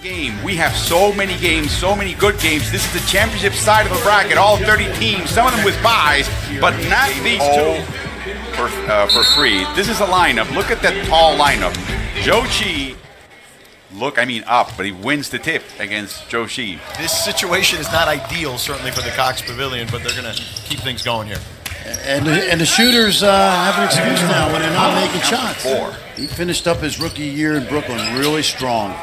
Game. We have so many games, so many good games. This is the championship side of the bracket, all 30 teams, some of them with buys, but not these two for free. This is a lineup. Look at that tall lineup.周琦, up, but he wins the tip against周琦. This situation is not ideal, certainly for the Cox Pavilion, but they're going to keep things going here. And the shooters have an excuse now when they're not making shots. Four. He finished up his rookie year in Brooklyn really strong.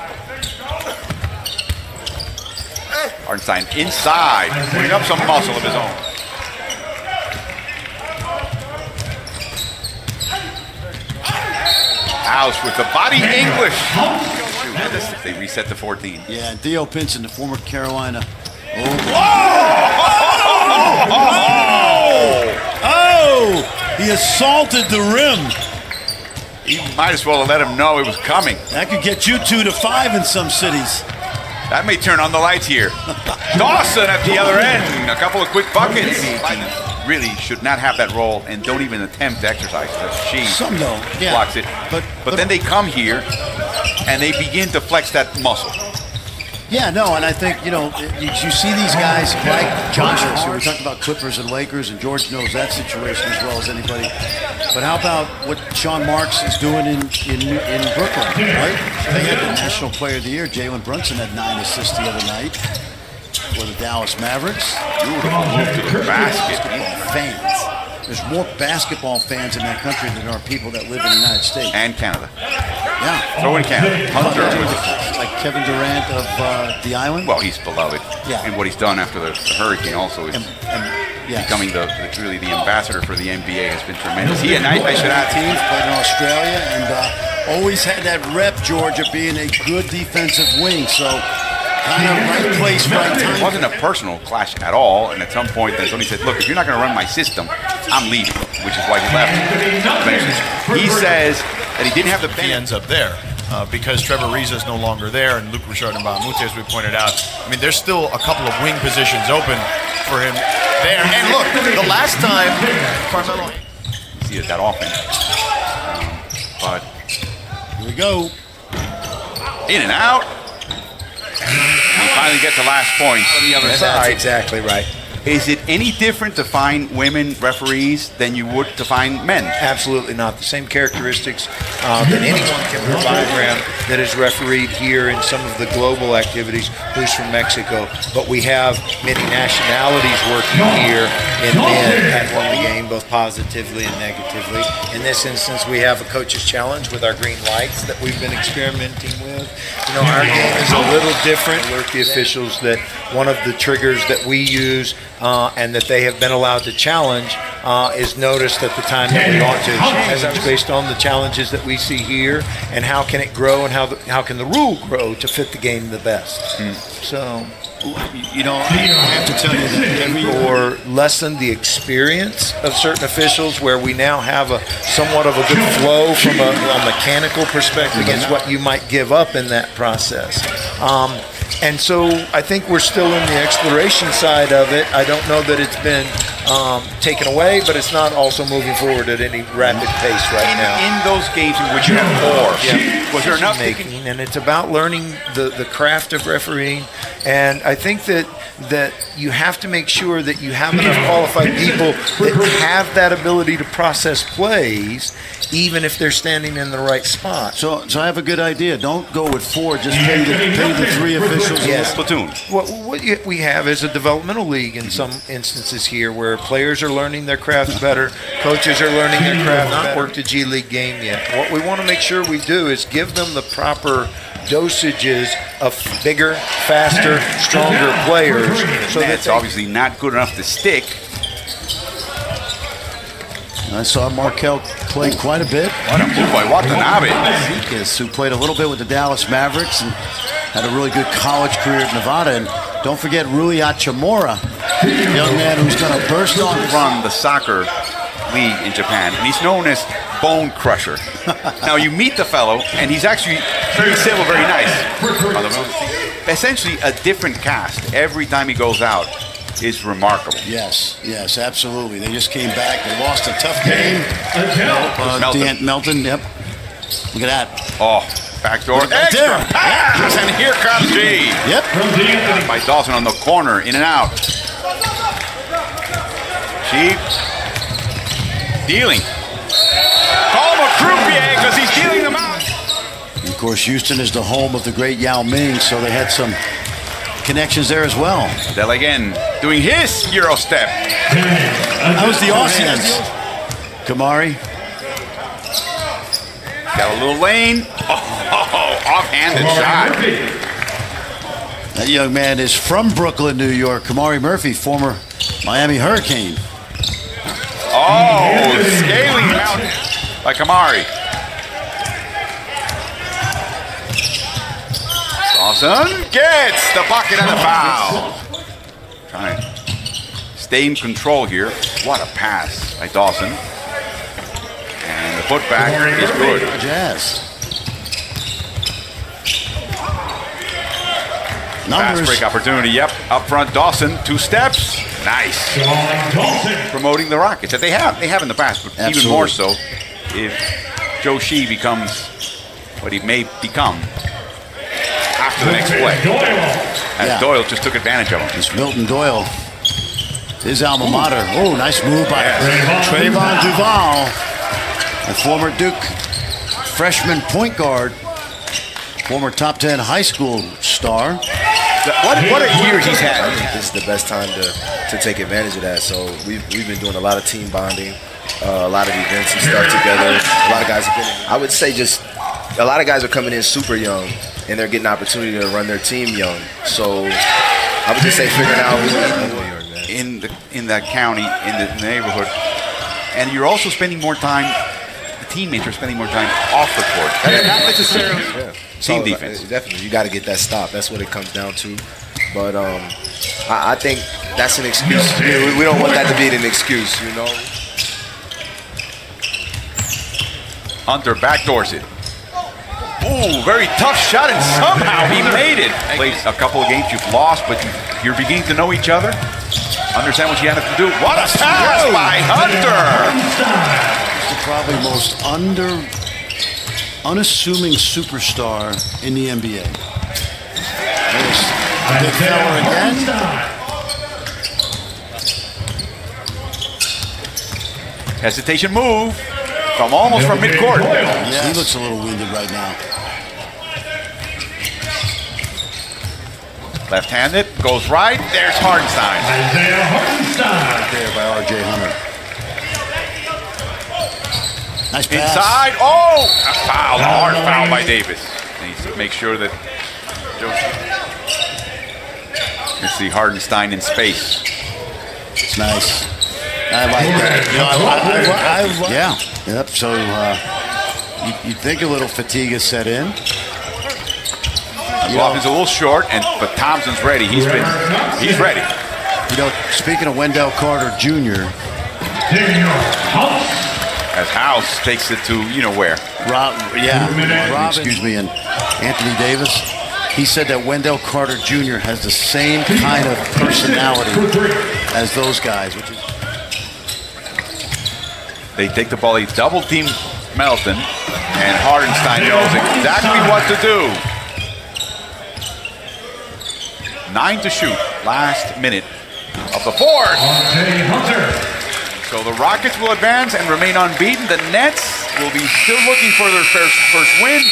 Hartenstein inside, putting up some muscle of his own. House with the body English. They reset to 14. Yeah, and Theo Pinson, the former Carolina. He assaulted the rim. He might as well have let him know it was coming. That could get you 2 to 5 in some cities. That may turn on the lights here. Dawson at the other end. A couple of quick buckets. Really should not have that role and don't even attempt to exercise. Some don't. Yeah. Blocks it. But then they come here and they begin to flex that muscle. Yeah, no, and I think, you see these guys like Joshua. So we talked about Clippers and Lakers, and George knows that situation as well as anybody. But how about what Sean Marks is doing in Brooklyn, right? They had the National Player of the Year. Jalen Brunson had 9 assists the other night for the Dallas Mavericks. Beautiful move to the basket. Basketball fans. There's more basketball fans in that country than there are people that live in the United States. And Canada. Yeah. Throw in Canada. Hunter was like Kevin Durant of the island. Well, he's beloved. Yeah. And what he's done after the hurricane also is becoming really the ambassador for the NBA has been tremendous. He and I should add teams played in Australia and always had that rep, George, of being a good defensive wing. So kind of right place, right time. It wasn't a personal clash at all, and at some point, Tony said, look, if you're not going to run my system, I'm leaving, which is why he left. He says that he didn't have the bench. He ends up there because Trevor Ariza is no longer there, and Luc Richard and Mbamute, as we pointed out. I mean, there's still a couple of wing positions open for him there. And look, the last time Carmelo... You see it that often. But here we go. In and out. We finally get the last point on the other side. That's exactly right. Is it any different to find women referees than you would to find men? Absolutely not. The same characteristics that anyone can provide around that is refereed here in some of the global activities, who's from Mexico. But we have many nationalities working here in men at one game, both positively and negatively. In this instance, we have a coach's challenge with our green lights that we've been experimenting with. Our game is a little different. Alert the officials that one of the triggers that we use and that they have been allowed to challenge is noticed at the time that we want to. As that's based on the challenges that we see here, and how can it grow, and how can the rule grow to fit the game the best. So, I have to tell you that or lessen the experience of certain officials, where we now have a somewhat of a good flow from a mechanical perspective against what you might give up in that process. And so I think we're still in the exploration side of it. I don't know that it's been taken away, but it's not also moving forward at any rapid pace right now. In those games in which you have four, was there enough making? And it's about learning the craft of refereeing. And I think that you have to make sure that you have enough qualified people that have that ability to process plays, even if they're standing in the right spot. So I have a good idea. Don't go with 4. Just pay the 3 officials. Yes. Platoon. What we have is a developmental league in some instances here, where players are learning their craft better, coaches are learning their craft better. Not worked a G League game yet. What we want to make sure we do is give them the proper dosages of bigger, faster, stronger players. So that's obviously not good enough to stick. I saw Markelle play quite a bit. What a move by Watanabe. Who played a little bit with the Dallas Mavericks and had a really good college career at Nevada. And don't forget Rui Hachimura, the young man who's going to burst on run the soccer league in Japan, and he's known as Bone Crusher. Now you meet the fellow, and he's actually very civil, very nice. Essentially a different cast every time he goes out. Is remarkable. Yes, absolutely. They just came back. They lost a tough game. Melton. Melton, yep. Look at that. Oh, Backdoor extra pass, and here comes G. Yep. By Dawson on the corner, in and out. G dealing. Call him a croupier because he's dealing them out. And of course, Houston is the home of the great Yao Ming, so they had some connections there as well. Del again doing his Euro step. That was the Aussians. Kamari. Got a little lane. Oh, off-handed shot. That young man is from Brooklyn, New York. Kamari Murphy, former Miami Hurricane. Oh, scaling out by Kamari. Dawson gets the bucket and the foul. Trying to stay in control here. What a pass by Dawson. And the putback is good. Jazz. Fast break opportunity, yep. Up front, Dawson, 2 steps. Nice. Promoting the Rockets that they have in the past, but Absolutely. even more so if Joe Shea becomes what he may become after the next play. As Doyle just took advantage of him. It's Milton Doyle, his alma mater. Oh, nice move by Trayvon Duval, a former Duke freshman point guard, former top 10 high school star. What a year he's had. This is the best time to take advantage of that. So we've been doing a lot of team bonding, a lot of events and stuff together. A lot of guys have been, I would say just a lot of guys are coming in super young and they're getting an opportunity to run their team young. So I would just say figuring out who in that county, in the neighborhood. And you're also spending more time, the teammates are spending more time off the court. Not necessarily team defense. Definitely, you got to get that stop. That's what it comes down to. But I think that's an excuse. We don't want that to be an excuse, you know. Hunter backdoors it. Ooh, very tough shot, and somehow he made it. Played a couple of games you've lost, but you're beginning to know each other. Understand what you have to do. What a pass by Hunter! He's the probably most unassuming superstar in the NBA. There's a good fella again. Hesitation move from almost from midcourt. Yeah, he looks a little winded right now. Left-handed, goes right. There's Hardenstein. Right there by R.J. Hunter. Nice pass. Inside. Oh, a foul. A hard foul by Davis. Needs to make sure that you see Hardenstein in space. It's nice. I like that. Yeah. Yep. So you think a little fatigue is set in. Lofton's a little short, but Thompson's ready. He's ready. You know, speaking of Wendell Carter Jr. As House takes it to where. Robin, excuse me, and Anthony Davis. He said that Wendell Carter Jr. has the same kind of personality as those guys. Which is they take the ball, they double team Melton, and Hardenstein knows exactly what to do. 9 to shoot, last minute of the fourth. So the Rockets will advance and remain unbeaten. The Nets will be still looking for their first win.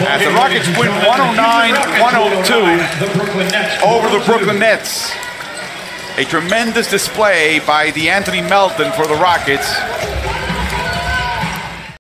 As the Rockets win 109-102 over the Brooklyn Nets. A tremendous display by the Anthony Melton for the Rockets.